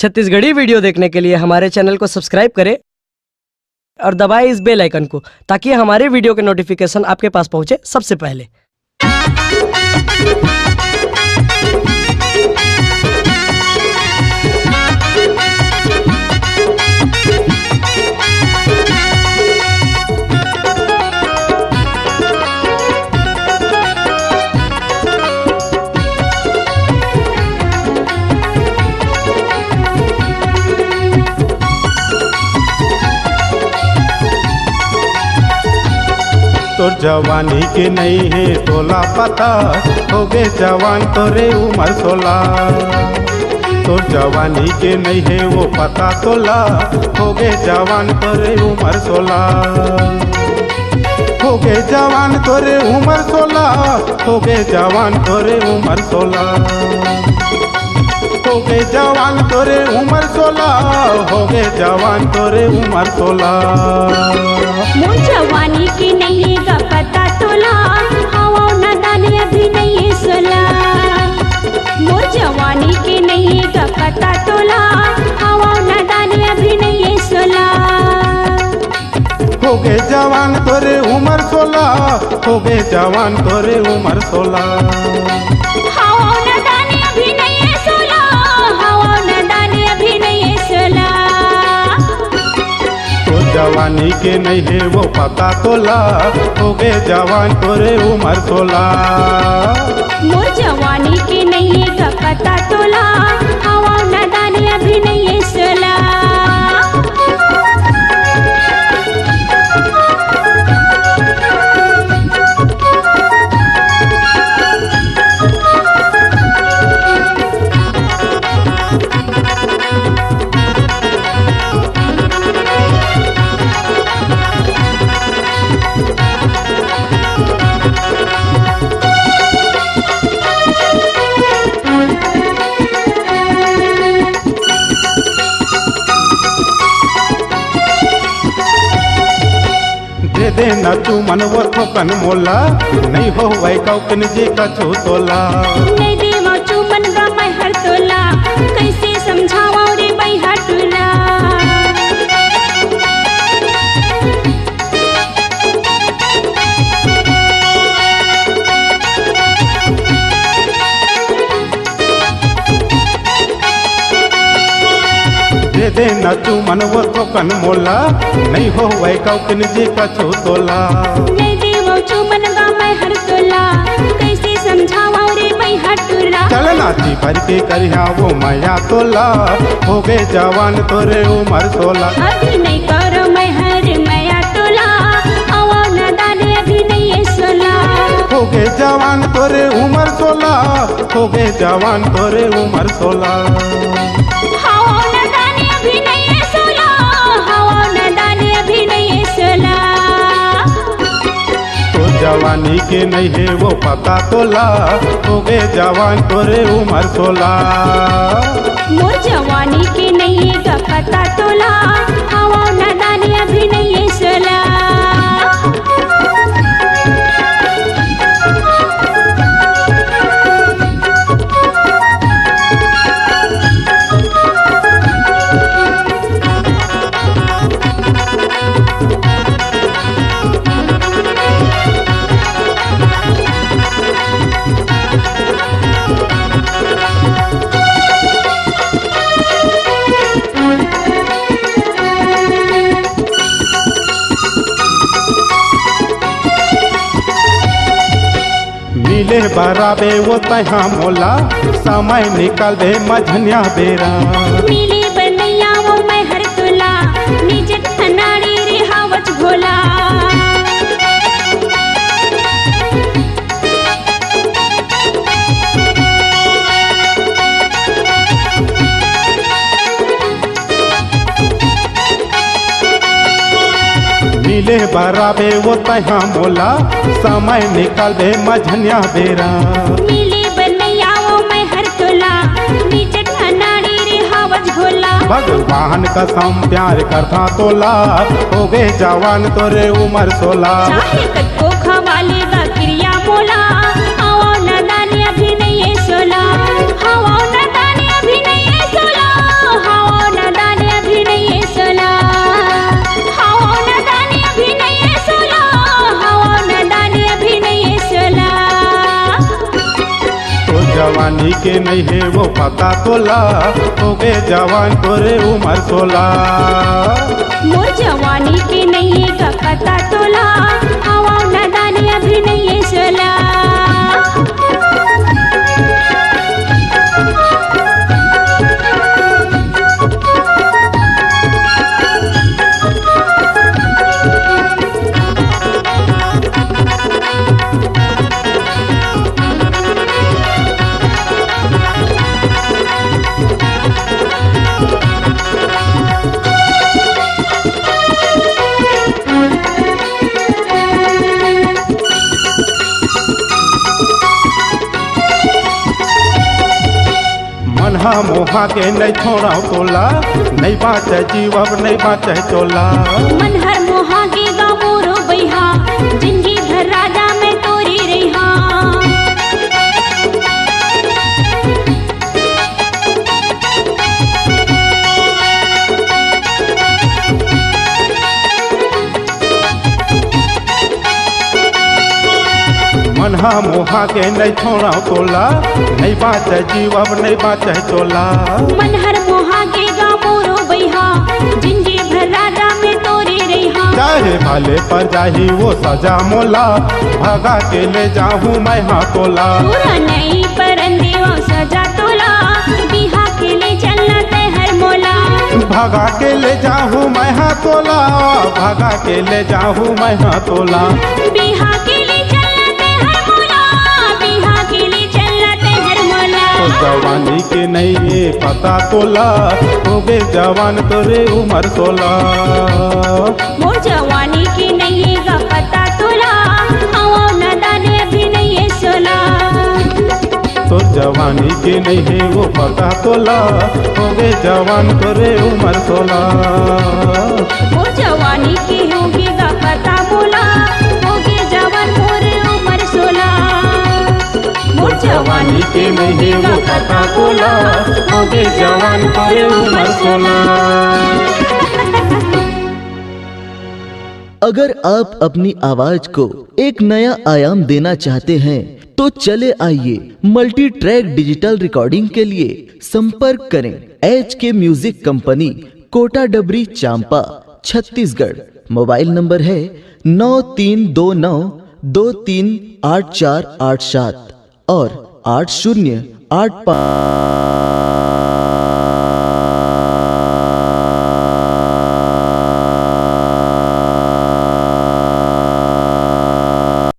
Chhattisgarhi video देखने के लिए हमारे चैनल को सब्सक्राइब करें और दबाएं इस बेल आइकन को ताकि हमारे वीडियो के नोटिफिकेशन आपके पास पहुंचे सबसे पहले। तोर जवानी के नहीं है तोला पता, हो गए जवान तोरे उम्र 16। तोर जवानी के नहीं है वो पता तोला, हो गए जवान तोरे उम्र 16। हो गए जवान तोरे उम्र 16, हो गए जवान तोरे उम्र 16। हो गए जवान तोरे उम्र 16, हो गए जवान तोरे उम्र 16। मोर जवानी की नहीं का पता तोला, हवा नादान अभी नहीं सोला। मोर जवानी की नहीं का पता तोला, हवा नादान अभी नहीं सोला। हो गए जवान तोरे उम्र 16, हो गए जवान तोरे उम्र 16। हवा नादान अभी नहीं सोला, हवा नादान अभी नहीं सोला। जवानी के नहीं है वो पता तोला, हो गए जवान तोरे उम्र 16। मोर जवानी की नहीं का पता तोला, हवा नादान अभी नहीं सोला। दे न तू मनवर ठोकन मोला, नहीं हो वै कौकन जी कछु तोला। नहीं देवा चुमन गा मैं हर तोला, कैसे समझावा रे मैं हटुला। दे न तू मनवर ठोकन मोला, नहीं हो वै कौकन जी कछु तोला। नहीं देवा चुमन गा मैं हर तोला, कैसे समझावा रे मैं हटुला। चल नाची भर के करिया वो माया तोला, हो गए जवान तोरे उम्र 16। अभी नहीं करो मैं हर माया तोला, आवा नादान अभी नहीं सोला। हो गए जवान तोरे उम्र 16, हो गए जवान तोरे उम्र 16। हवा नादान अभी नहीं सोला, हवा नादान अभी नहीं सोला। तो जवानी के नहीं है वो पता तोला, हो गए जवान तोरे उम्र 16। मोर जवानी की नहीं का पता तोला, हवा नादान अभी नहीं सोला। मिले बराबे वो तहा मोला, समय निकाल दे मझनिया बेरा। मिली बनैया वो मैं हर तोला, निज खनाड़ी रे हावच भोला। मिले बराबे वो तहा मोला, समय निकाल दे मझनिया बेरा। मिली बनैया वो मैं हर तोला, निज खनाड़ी रे हावच भोला। भगवान कसम प्यार करता तोला, हो गए जवान तोरे उम्र 16। चाहे कटको खवाले गा क्रिया मोला, हवा नादान अभी नहीं सोला। हवा नादान अभी नहीं सोला, के नहीं है वो पता तोला, हो गए जवान तोरे उम्र 16। मोर जवानी के नहीं का पता तोला, हवा नादान अभी नहीं सोला। मनहा मोहा के नहीं छोड़ा तोला, नहीं बाचे जीव अब नहीं बाचे चोला। मन हर मोहा के गामोरो बैहा, जिंदगी भर राजा में तोरी रहा। मनहा मोहा के नहीं छोड़ा तोला, नहीं बाचे जीव अब नहीं बाचे चोला। मन हर मोहा के गामोरो बैहा, जिंदगी भर राजा में तोरी रहा। चाहे भाले पर जाही वो सजा मोला, भगा के ले जाहूँ मैं हाँ तोला। पूरा नहीं परंदे वो सजा तोला, बिहा के ले चलना ते हर मोला। भगा के ले जाहूँ मैं हाँ तोला, भगा के ले जाहूँ मैं हाँ तोला। बिहा के ले चलना ते हर मोला, बिहा के ले चलना ते हर मोला। तो जवानी के नहीं ये पता तोला, हो गए जवान तोरे उम्र 16। मोर जवानी की नहीं का पता तोला, हवा नादान अभी नहीं सोला। तो जवानी के नहीं है वो पता तोला, हो गए जवान तोरे उम्र 16। मोर जवानी की होगी का पता बोला, होगी जवान मोरे उम्र 16। मोर जवानी के नहीं है वो पता तोला, हो गए जवान तोरे उम्र 16। अगर आप अपनी आवाज को एक नया आयाम देना चाहते हैं तो चले आइए मल्टी ट्रैक डिजिटल रिकॉर्डिंग के लिए संपर्क करें HK म्यूजिक कंपनी, कोटा डबरी, चांपा, छत्तीसगढ़। मोबाइल नंबर है 9329238487 और 8085।